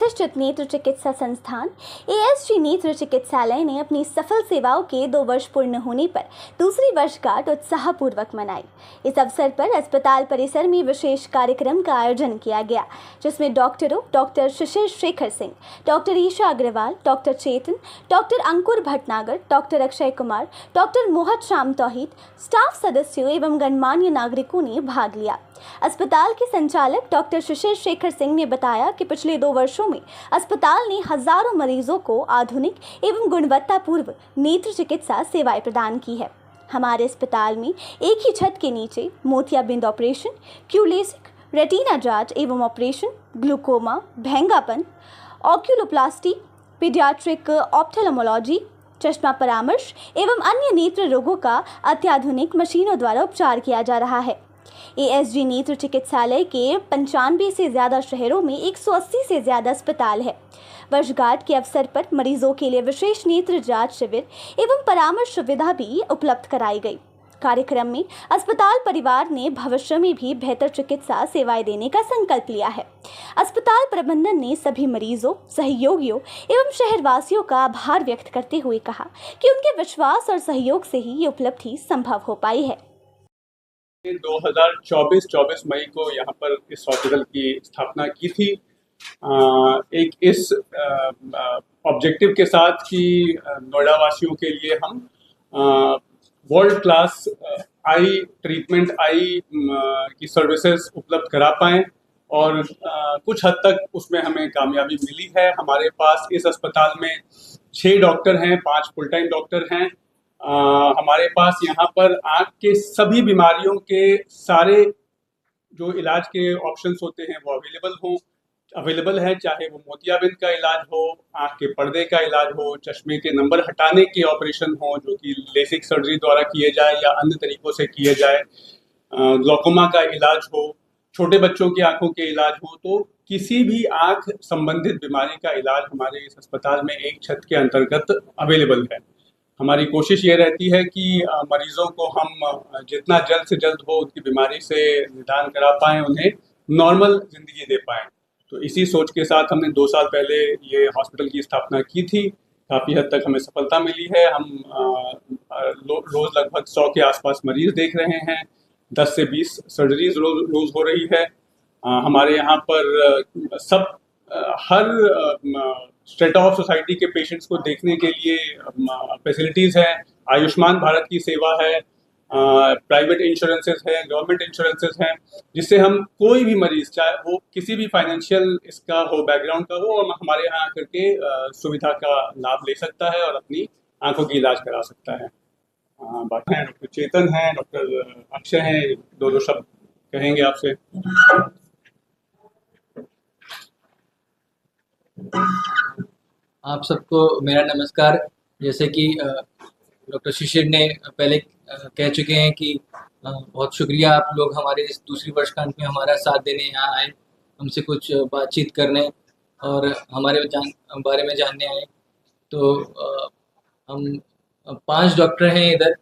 प्रतिष्ठित नेत्र चिकित्सा संस्थान एएसजी नेत्र चिकित्सालय ने अपनी सफल सेवाओं के 2 वर्ष पूर्ण होने पर दूसरी वर्षगांठ उत्साहपूर्वक मनाई। इस अवसर पर अस्पताल परिसर में विशेष कार्यक्रम का आयोजन किया गया, जिसमें डॉक्टरों डॉक्टर शिशिर शेखर सिंह, डॉक्टर ईशा अग्रवाल, डॉक्टर चेतन, डॉक्टर अंकुर भटनागर, डॉक्टर अक्षय कुमार, डॉक्टर मोहत शाम तौहीद, स्टाफ सदस्यों एवं गणमान्य नागरिकों ने भाग लिया। अस्पताल के संचालक डॉक्टर शिशिर शेखर सिंह ने बताया कि पिछले 2 वर्षों में अस्पताल ने हजारों मरीजों को आधुनिक एवं गुणवत्तापूर्ण नेत्र चिकित्सा सेवाएं प्रदान की है। हमारे अस्पताल में एक ही छत के नीचे मोतियाबिंद ऑपरेशन, क्यूलेसिक, रेटिना जांच एवं ऑपरेशन, ग्लूकोमा, भेंगापन, ऑक्यूलोप्लास्टी, पीडियाट्रिक ऑप्थेल्मोलॉजी, चश्मा परामर्श एवं अन्य नेत्र रोगों का अत्याधुनिक मशीनों द्वारा उपचार किया जा रहा है। एएसजी नेत्र चिकित्सालय के 95 से ज़्यादा शहरों में 180 से ज़्यादा अस्पताल है। वर्षगांठ के अवसर पर मरीजों के लिए विशेष नेत्र जांच शिविर एवं परामर्श सुविधा भी उपलब्ध कराई गई। कार्यक्रम में अस्पताल परिवार ने भविष्य में भी बेहतर चिकित्सा सेवाएं देने का संकल्प लिया है। अस्पताल प्रबंधन ने सभी मरीजों, सहयोगियों एवं शहरवासियों का आभार व्यक्त करते हुए कहा कि उनके विश्वास और सहयोग से ही ये उपलब्धि संभव हो पाई है। 2024 मई को यहाँ पर इस हॉस्पिटल की स्थापना की थी, एक इस ऑब्जेक्टिव के साथ कि नोएडा वासियों के लिए हम वर्ल्ड क्लास आई ट्रीटमेंट, आई की सर्विसेज उपलब्ध करा पाएँ और कुछ हद तक उसमें हमें कामयाबी मिली है। हमारे पास इस अस्पताल में 6 डॉक्टर हैं, 5 फुल टाइम डॉक्टर हैं। हमारे पास यहाँ पर आँख के सभी बीमारियों के सारे जो इलाज के ऑप्शंस होते हैं वो अवेलेबल है, चाहे वो मोतियाबिंद का इलाज हो, आँख के पर्दे का इलाज हो, चश्मे के नंबर हटाने के ऑपरेशन हो जो कि लेसिक सर्जरी द्वारा किए जाए या अन्य तरीकों से किए जाए, ग्लूकोमा का इलाज हो, छोटे बच्चों की आँखों के इलाज हो, तो किसी भी आँख संबंधित बीमारी का इलाज हमारे इस अस्पताल में एक छत के अंतर्गत अवेलेबल है। हमारी कोशिश ये रहती है कि मरीजों को हम जितना जल्द से जल्द हो उनकी बीमारी से निदान करा पाएँ, उन्हें नॉर्मल ज़िंदगी दे पाएँ। तो इसी सोच के साथ हमने 2 साल पहले ये हॉस्पिटल की स्थापना की थी। काफ़ी हद तक हमें सफलता मिली है। हम रोज़ लगभग 100 के आसपास मरीज़ देख रहे हैं, 10 से 20 सर्जरीज रोज़ हो रही है। हमारे यहाँ पर हर स्टेट ऑफ सोसाइटी के पेशेंट्स को देखने के लिए फैसिलिटीज़ हैं। आयुष्मान भारत की सेवा है, प्राइवेट इंश्योरेंसेस हैं, गवर्नमेंट इंश्योरेंसेस हैं, जिससे हम कोई भी मरीज़, चाहे वो किसी भी फाइनेंशियल इसका हो, बैकग्राउंड का हो, हमारे यहाँ आकर के सुविधा का लाभ ले सकता है और अपनी आंखों की इलाज करा सकता है। बाकी हैं डॉक्टर चेतन हैं, डॉक्टर अक्षय हैं, 2 शब्द कहेंगे आपसे। आप सबको मेरा नमस्कार। जैसे कि डॉक्टर शिशिर ने पहले कह चुके हैं कि बहुत शुक्रिया आप लोग हमारे इस दूसरी वर्षगांठ में हमारा साथ देने यहाँ आए, हमसे कुछ बातचीत करने और हमारे बारे में जानने आए। तो हम 5 डॉक्टर हैं इधर।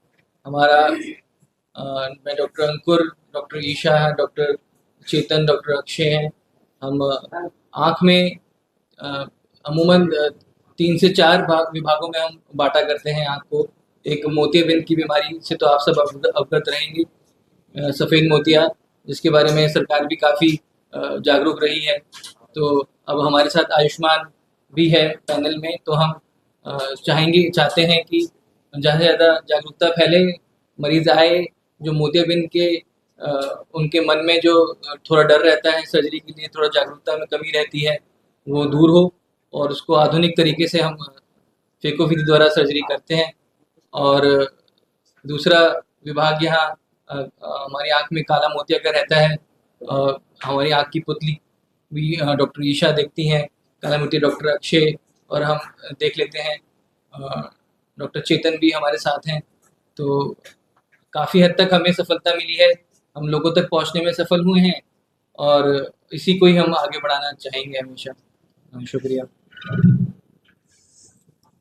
मैं डॉक्टर अंकुर, डॉक्टर ईशा है, डॉक्टर चेतन, डॉक्टर अक्षय हैं। हम आँख में अमूमन 3 से 4 विभागों में हम बांटा करते हैं आँख को। एक मोतियाबिंद की बीमारी से तो आप सब अवगत रहेंगे, सफ़ेद मोतिया, जिसके बारे में सरकार भी काफ़ी जागरूक रही है। तो अब हमारे साथ आयुष्मान भी है पैनल में, तो हम चाहते हैं कि ज़्यादा से ज़्यादा जागरूकता फैले, मरीज़ आए जो मोतियाबिंद के उनके मन में जो थोड़ा डर रहता है, सर्जरी के लिए थोड़ा जागरूकता में कमी रहती है, वो दूर हो और उसको आधुनिक तरीके से हम फेकोविधि द्वारा सर्जरी करते हैं। और दूसरा विभाग यहाँ हमारी आँख में काला मोतिया का रहता है। हमारी आँख की पुतली भी डॉक्टर ईशा देखती हैं, काला मोतिया डॉक्टर अक्षय और हम देख लेते हैं। डॉक्टर चेतन भी हमारे साथ हैं। तो काफ़ी हद तक हमें सफलता मिली है, हम लोगों तक पहुँचने में सफल हुए हैं और इसी को ही हम आगे बढ़ाना चाहेंगे हमेशा। शुक्रिया।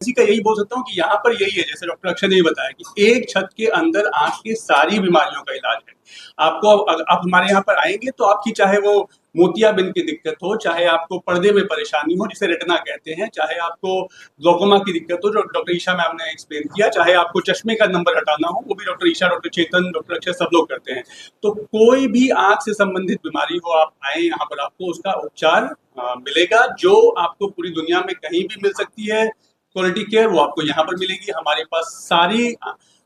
इसी का यही बोल सकता हूँ कि यहाँ पर यही है, जैसे डॉक्टर अक्षय ने भी बताया कि एक छत के अंदर आँख की सारी बीमारियों का इलाज है। आप हमारे यहाँ पर आएंगे तो आपकी चाहे वो मोतियाबिंद की दिक्कत हो, चाहे आपको पर्दे में परेशानी हो जिसे रेटिना कहते हैं, चाहे आपको ग्लोकोमा की दिक्कत हो जो डॉक्टर ईशा मैम ने एक्सप्लेन किया, चाहे आपको चश्मे का नंबर हटाना हो वो भी डॉक्टर ईशा, डॉक्टर चेतन, डॉक्टर अक्षय सब लोग करते हैं। तो कोई भी आंख से संबंधित बीमारी हो, आप आए यहाँ पर, आपको उसका उपचार मिलेगा जो आपको पूरी दुनिया में कहीं भी मिल सकती है। क्वालिटी केयर वो आपको यहाँ पर मिलेगी। हमारे पास सारी,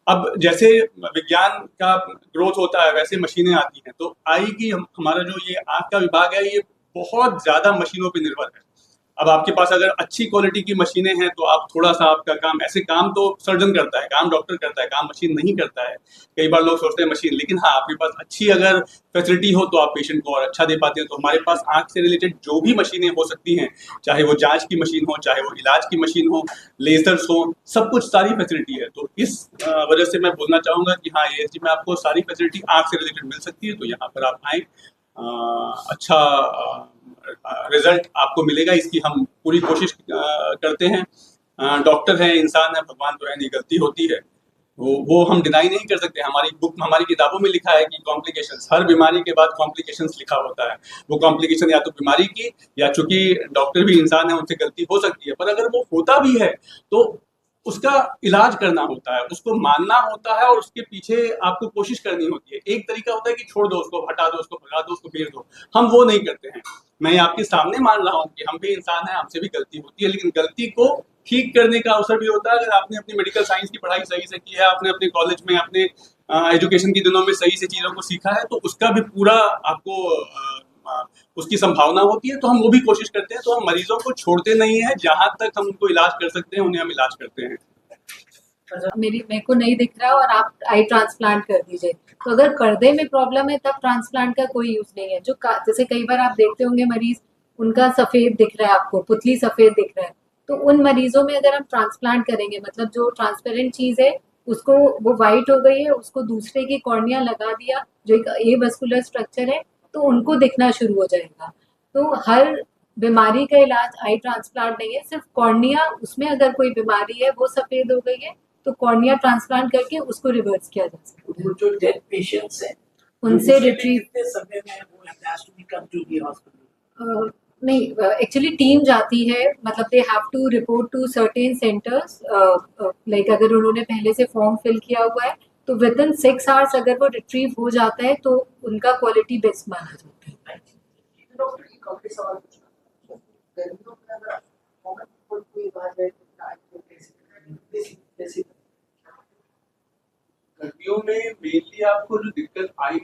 अब जैसे विज्ञान का ग्रोथ होता है वैसे मशीनें आती हैं, तो आई की हमारा जो ये आंख का विभाग है ये बहुत ज्यादा मशीनों पे निर्भर है। अब आपके पास अगर अच्छी क्वालिटी की मशीनें हैं तो आप थोड़ा सा आपका काम, ऐसे काम तो सर्जन करता है, काम डॉक्टर करता है, काम मशीन नहीं करता है। कई बार लोग सोचते हैं मशीन, लेकिन हाँ आपके पास अच्छी अगर फैसिलिटी हो तो आप पेशेंट को और अच्छा दे पाते हैं। तो हमारे पास आंख से रिलेटेड जो भी मशीनें हो सकती हैं, चाहे वो जांच की मशीन हो, चाहे वो इलाज की मशीन हो, लेजर्स हो, सब कुछ सारी फैसिलिटी है। तो इस वजह से मैं बोलना चाहूंगा कि हाँ एएसजी में आपको सारी फैसिलिटी आंख से रिलेटेड मिल सकती है। तो यहाँ पर आप आए, अच्छा रिजल्ट आपको मिलेगा, इसकी हम पूरी कोशिश करते हैं। डॉक्टर है, इंसान है, भगवान तो है नहीं, गलती होती है, वो हम डिनाई नहीं कर सकते। हमारी बुक, हमारी किताबों में लिखा है कि कॉम्प्लिकेशंस, हर बीमारी के बाद कॉम्प्लिकेशंस लिखा होता है। वो कॉम्प्लिकेशन या तो बीमारी की, या चूंकि डॉक्टर भी इंसान है उनसे गलती हो सकती है, पर अगर वो होता भी है तो उसका इलाज करना होता है, उसको मानना होता है और उसके पीछे आपको कोशिश करनी होती है। एक तरीका होता है कि छोड़ दो उसको, हटा दो उसको, भगा दो उसको, फेर दो। हम वो नहीं करते हैं। मैं आपके सामने मान रहा हूँ कि हम भी इंसान हैं, हमसे भी गलती होती है, लेकिन गलती को ठीक करने का अवसर भी होता है। अगर आपने अपनी मेडिकल साइंस की पढ़ाई सही से की है, आपने अपने कॉलेज में, अपने एजुकेशन के दिनों में सही से चीज़ों को सीखा है, तो उसका भी पूरा आपको उसकी संभावना होती है। तो हम वो भी कोशिश करते हैं। तो हम मरीजों को छोड़ते नहीं है, जहां तक हम उनको इलाज कर सकते हैं उन्हें हम इलाज करते हैं। मेरे को नहीं दिख रहा और आप आई ट्रांसप्लांट कर दीजिए। तो अगर पर्दे में प्रॉब्लम है तब ट्रांसप्लांट का कोई यूज नहीं है। जो जैसे कई बार आप देखते होंगे मरीज, उनका सफेद दिख रहा है, आपको पुतली सफेद दिख रहा है, तो उन मरीजों में अगर हम ट्रांसप्लांट करेंगे, मतलब जो ट्रांसपेरेंट चीज है उसको, वो वाइट हो गई है, उसको दूसरे की कॉर्निया लगा दिया जो एक ए वस्कुलर स्ट्रक्चर है, तो उनको दिखना शुरू हो जाएगा। तो हर बीमारी का इलाज आई ट्रांसप्लांट नहीं है, सिर्फ कॉर्निया, उसमें अगर कोई बीमारी है वो सफेद हो गई है तो कॉर्निया ट्रांसप्लांट करके उसको रिवर्स किया जा सकता है। वो जो डेड पेशेंट्स हैं उनसे रिट्रीव कितने समय में वो has to be come to the hospital? नहीं, एक्चुअली टीम जाती है, मतलब they have to report to certain centres. Like अगर उन्होंने पहले से फॉर्म फिल किया हुआ है तो विद इन 6 आवर्स अगर वो रिट्रीव हो जाता है तो उनका क्वालिटी बेस्ट माना जाता है। डॉक्टर की काफी सवाल पूछना, गर्मियों में अगर कॉमन कोई बात है तो कैसे गर्मियों में मेनली आपको जो दिक्कत आई